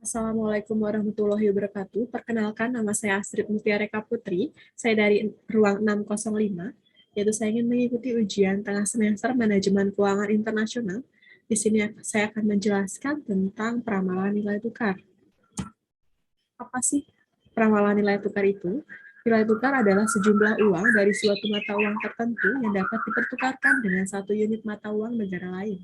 Assalamualaikum warahmatullahi wabarakatuh. Perkenalkan, nama saya Astrid Mutiareka Putri. Saya dari ruang 605, yaitu saya ingin mengikuti ujian tengah semester Manajemen Keuangan Internasional. Di sini saya akan menjelaskan tentang peramalan nilai tukar. Apa sih peramalan nilai tukar itu? Nilai tukar adalah sejumlah uang dari suatu mata uang tertentu yang dapat dipertukarkan dengan satu unit mata uang negara lain.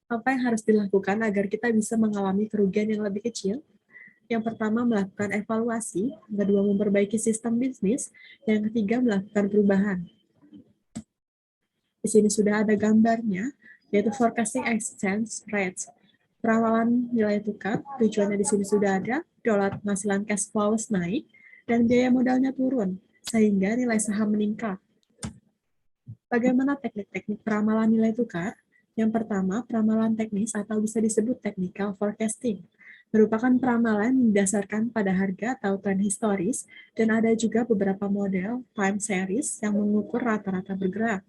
Apa yang harus dilakukan agar kita bisa mengalami kerugian yang lebih kecil? Yang pertama, melakukan evaluasi. Yang kedua, memperbaiki sistem bisnis. Yang ketiga, melakukan perubahan. Di sini sudah ada gambarnya, yaitu forecasting exchange rates. Perawalan nilai tukar, tujuannya di sini sudah ada, dolar penghasilan cash flows naik, dan biaya modalnya turun, sehingga nilai saham meningkat. Bagaimana teknik-teknik peramalan nilai tukar? Yang pertama, peramalan teknis atau bisa disebut technical forecasting. Merupakan peramalan yang didasarkan pada harga atau tren historis, dan ada juga beberapa model time series yang mengukur rata-rata bergerak.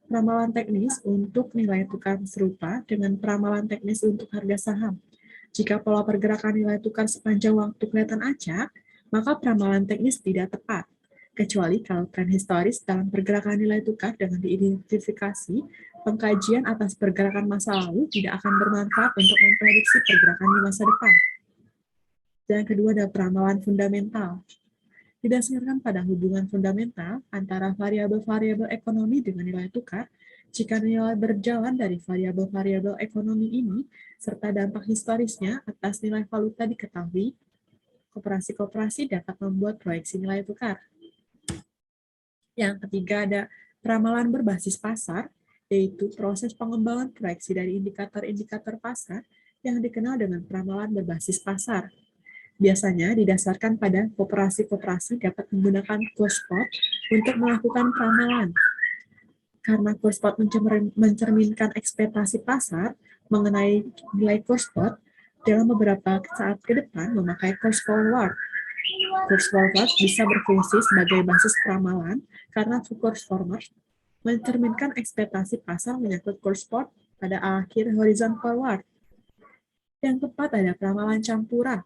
Peramalan teknis untuk nilai tukar serupa dengan peramalan teknis untuk harga saham. Jika pola pergerakan nilai tukar sepanjang waktu kelihatan acak, maka peramalan teknis tidak tepat. Kecuali kalau tren historis dalam pergerakan nilai tukar dengan diidentifikasi, pengkajian atas pergerakan masa lalu tidak akan bermanfaat untuk memprediksi pergerakan di masa depan. Dan yang kedua ada peramalan fundamental. Didasarkan pada hubungan fundamental antara variabel-variabel ekonomi dengan nilai tukar, jika nilai berjalan dari variabel-variabel ekonomi ini, serta dampak historisnya atas nilai valuta diketahui, koperasi-koperasi dapat membuat proyeksi nilai tukar. Yang ketiga ada peramalan berbasis pasar, yaitu proses pengembangan proyeksi dari indikator-indikator pasar yang dikenal dengan peramalan berbasis pasar. Biasanya didasarkan pada koperasi-koperasi dapat menggunakan course spot untuk melakukan peramalan. Karena course spot mencerminkan ekspektasi pasar mengenai nilai course spot, dalam beberapa saat ke depan memakai course forward. Course forward bisa berfungsi sebagai basis peramalan karena course forward mencerminkan ekspektasi pasar menyangkut course spot pada akhir horizon forward. Yang keempat ada peramalan campuran.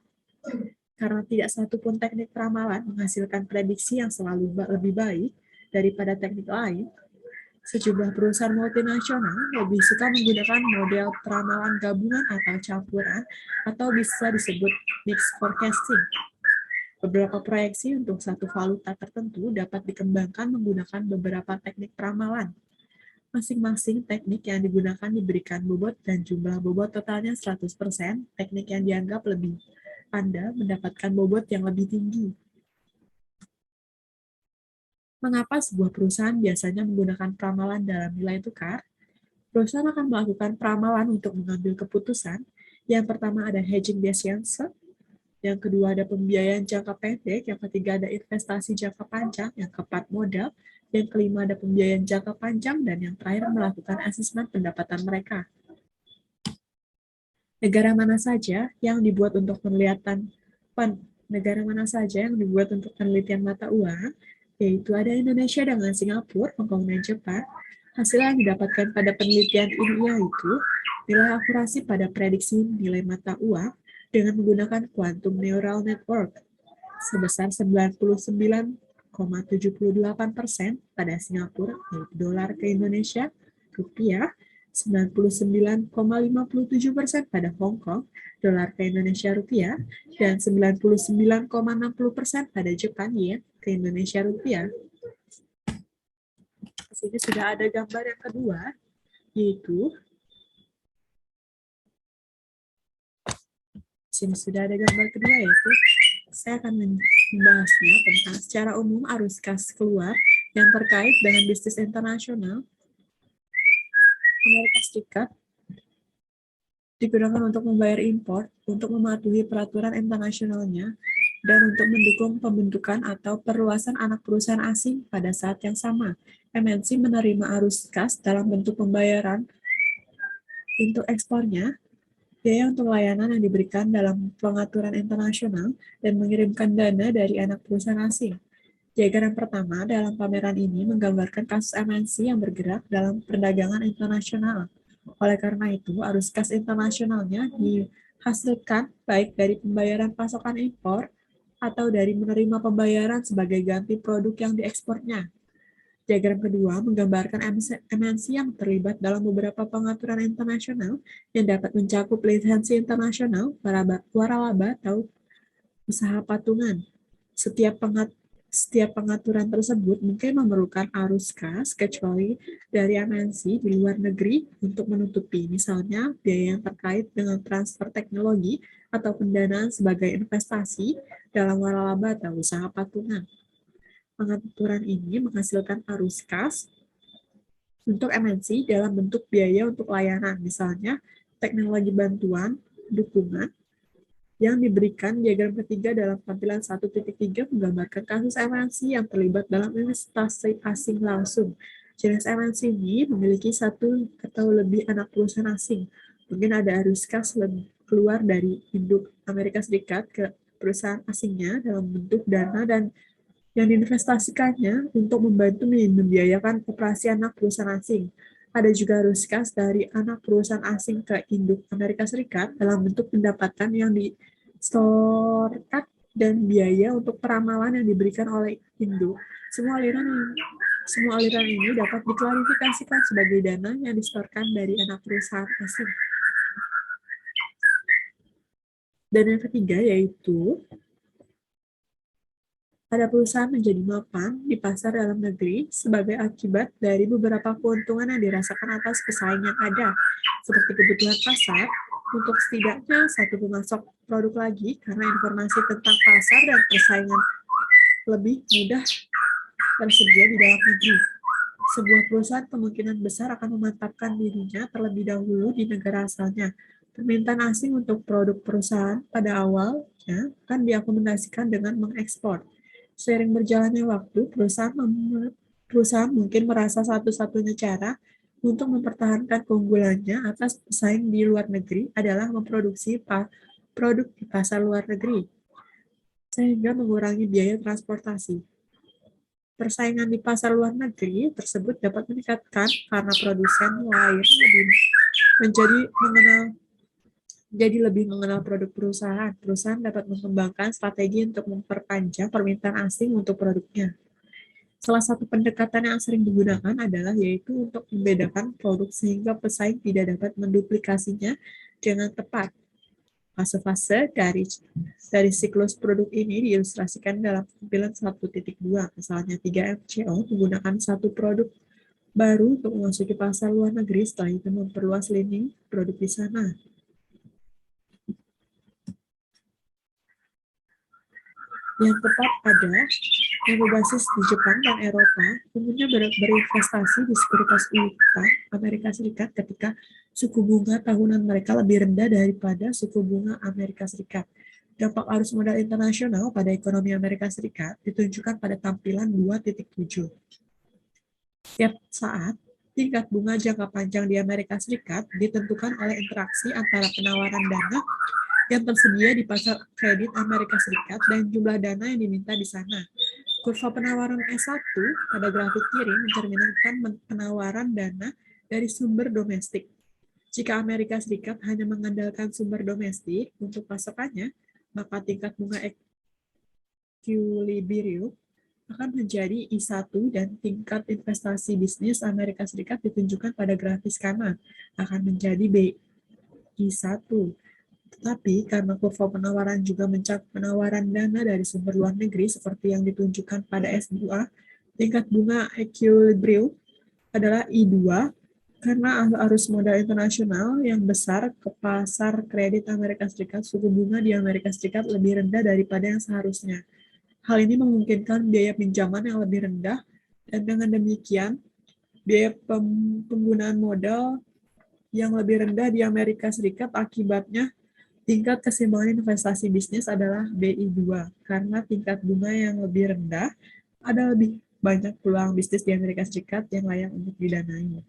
Karena tidak satupun teknik peramalan menghasilkan prediksi yang selalu lebih baik daripada teknik lain, sejumlah perusahaan multinasional lebih suka menggunakan model peramalan gabungan atau campuran, atau bisa disebut mixed forecasting. Beberapa proyeksi untuk satu valuta tertentu dapat dikembangkan menggunakan beberapa teknik peramalan. Masing-masing teknik yang digunakan diberikan bobot dan jumlah bobot totalnya 100%, teknik yang dianggap lebih Anda mendapatkan bobot yang lebih tinggi. Mengapa sebuah perusahaan biasanya menggunakan peramalan dalam nilai tukar? Perusahaan akan melakukan peramalan untuk mengambil keputusan. Yang pertama ada hedging decisions, yang kedua ada pembiayaan jangka pendek, yang ketiga ada investasi jangka panjang, yang keempat modal, yang kelima ada pembiayaan jangka panjang, dan yang terakhir melakukan asesmen pendapatan mereka. Negara mana saja yang dibuat untuk penelitian mata uang, yaitu ada Indonesia dengan Singapura, Hong Kong, dan Jepang. Hasil yang didapatkan pada penelitian ini yaitu nilai akurasi pada prediksi nilai mata uang dengan menggunakan quantum neural network sebesar 99,78% pada Singapura, yaitu dolar ke Indonesia, rupiah, 99,57% pada Hong Kong, dolar ke Indonesia rupiah, dan 99,60% pada Jepang, yen ke Indonesia rupiah. Di sini sudah ada gambar yang kedua, yaitu saya akan membahasnya tentang secara umum arus kas keluar yang terkait dengan bisnis internasional. Amerika Serikat digunakan untuk membayar impor, untuk mematuhi peraturan internasionalnya, dan untuk mendukung pembentukan atau perluasan anak perusahaan asing pada saat yang sama. MNC menerima arus kas dalam bentuk pembayaran untuk ekspornya, biaya untuk layanan yang diberikan dalam pengaturan internasional, dan mengirimkan dana dari anak perusahaan asing. Diagram pertama dalam pameran ini menggambarkan kasus MNC yang bergerak dalam perdagangan internasional. Oleh karena itu, arus kas internasionalnya hasilkan baik dari pembayaran pasokan impor atau dari menerima pembayaran sebagai ganti produk yang diekspornya. Diagram kedua menggambarkan MNC yang terlibat dalam beberapa pengaturan internasional yang dapat mencakup lisensi internasional, waralaba, atau usaha patungan. Setiap pengaturan tersebut mungkin memerlukan arus kas kecuali dari MNC di luar negeri untuk menutupi, misalnya biaya yang terkait dengan transfer teknologi atau pendanaan sebagai investasi dalam waralaba atau usaha patungan. Pengaturan ini menghasilkan arus kas untuk MNC dalam bentuk biaya untuk layanan, misalnya teknologi bantuan, dukungan, yang diberikan. Diagram ketiga dalam tampilan 1.3 menggambarkan kasus MNC yang terlibat dalam investasi asing langsung. Jenis MNC ini memiliki satu atau lebih anak perusahaan asing. Mungkin ada arus kas keluar dari induk Amerika Serikat ke perusahaan asingnya dalam bentuk dana dan yang diinvestasikannya untuk membantu membiayakan operasi anak perusahaan asing. Ada juga arus kas dari anak perusahaan asing ke induk Amerika Serikat dalam bentuk pendapatan yang distorkan dan biaya untuk peramalan yang diberikan oleh induk. Semua aliran ini dapat diklarifikasikan sebagai dana yang distorkan dari anak perusahaan asing. Dan yang ketiga yaitu ada perusahaan menjadi mapan di pasar dalam negeri sebagai akibat dari beberapa keuntungan yang dirasakan atas pesaing yang ada, seperti kebutuhan pasar untuk setidaknya satu pemasok produk lagi karena informasi tentang pasar dan persaingan lebih mudah tersedia di dalam negeri. Sebuah perusahaan kemungkinan besar akan memantapkan dirinya terlebih dahulu di negara asalnya. Permintaan asing untuk produk perusahaan pada awalnya akan diakomodasikan dengan mengekspor. Seiring berjalannya waktu, perusahaan mungkin merasa satu-satunya cara untuk mempertahankan keunggulannya atas pesaing di luar negeri adalah memproduksi produk di pasar luar negeri, sehingga mengurangi biaya transportasi. Persaingan di pasar luar negeri tersebut dapat meningkatkan karena produsen lain lebih mengenal produk perusahaan. Perusahaan dapat mengembangkan strategi untuk memperpanjang permintaan asing untuk produknya. Salah satu pendekatan yang sering digunakan adalah yaitu untuk membedakan produk sehingga pesaing tidak dapat menduplikasinya dengan tepat. Fase-fase dari siklus produk ini diilustrasikan dalam tampilan 1.2. Misalnya 3MCO menggunakan satu produk baru untuk memasuki pasar luar negeri, setelah itu memperluas lini produk di sana. Yang tepat ada yang berbasis di Jepang dan Eropa, umumnya berinvestasi di sekuritas utang Amerika Serikat ketika suku bunga tahunan mereka lebih rendah daripada suku bunga Amerika Serikat. Dampak arus modal internasional pada ekonomi Amerika Serikat ditunjukkan pada tampilan 2.7. Setiap saat, tingkat bunga jangka panjang di Amerika Serikat ditentukan oleh interaksi antara penawaran dana yang tersedia di pasar kredit Amerika Serikat dan jumlah dana yang diminta di sana. Kurva penawaran S1 pada grafik kiri mencerminkan penawaran dana dari sumber domestik. Jika Amerika Serikat hanya mengandalkan sumber domestik untuk pasokannya, maka tingkat bunga equilibrium akan menjadi I1 dan tingkat investasi bisnis Amerika Serikat ditunjukkan pada grafis kanan akan menjadi BI1. Tetapi karena kurva penawaran juga mencakup penawaran dana dari sumber luar negeri seperti yang ditunjukkan pada S2, tingkat bunga equilibrium adalah I2 karena arus modal internasional yang besar ke pasar kredit Amerika Serikat, suku bunga di Amerika Serikat lebih rendah daripada yang seharusnya. Hal ini memungkinkan biaya pinjaman yang lebih rendah, dan dengan demikian, biaya penggunaan modal yang lebih rendah di Amerika Serikat akibatnya tingkat keseimbangan investasi bisnis adalah BI2, karena tingkat bunga yang lebih rendah, ada lebih banyak peluang bisnis di Amerika Serikat yang layak untuk didanai.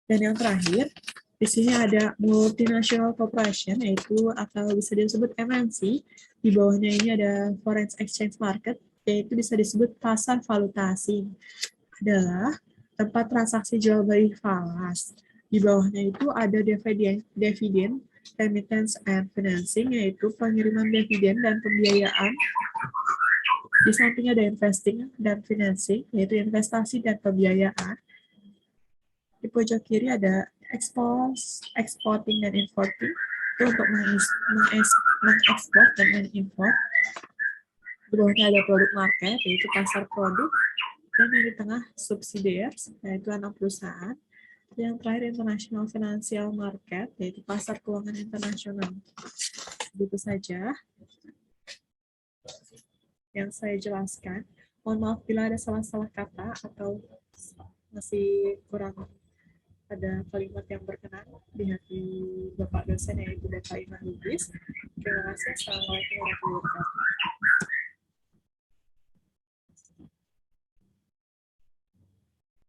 Dan yang terakhir, di sini ada multinational corporation, yaitu atau bisa disebut MNC. Di bawahnya ini ada foreign exchange market, yaitu bisa disebut pasar valuta asing. Adalah tempat transaksi jual beli falas. Di bawahnya itu ada dividen, remittance and financing, yaitu pengiriman dividen dan pembiayaan. Di sampingnya ada investing dan financing, yaitu investasi dan pembiayaan. Di pojok kiri ada exporting dan importing, itu untuk mengekspor dan mengimpor. Di bawahnya ada produk market, yaitu pasar produk. Dan yang di tengah subsidiaries, yaitu anak perusahaan. Yang terakhir international financial market, yaitu pasar keuangan internasional. Begitu saja yang saya jelaskan. Mohon maaf bila ada salah-salah kata atau masih kurang ada kalimat yang berkenan di hati Bapak dosen, yaitu Bapak Iman Lubis. Terima kasih. Assalamualaikum warahmatullahi wabarakatuh.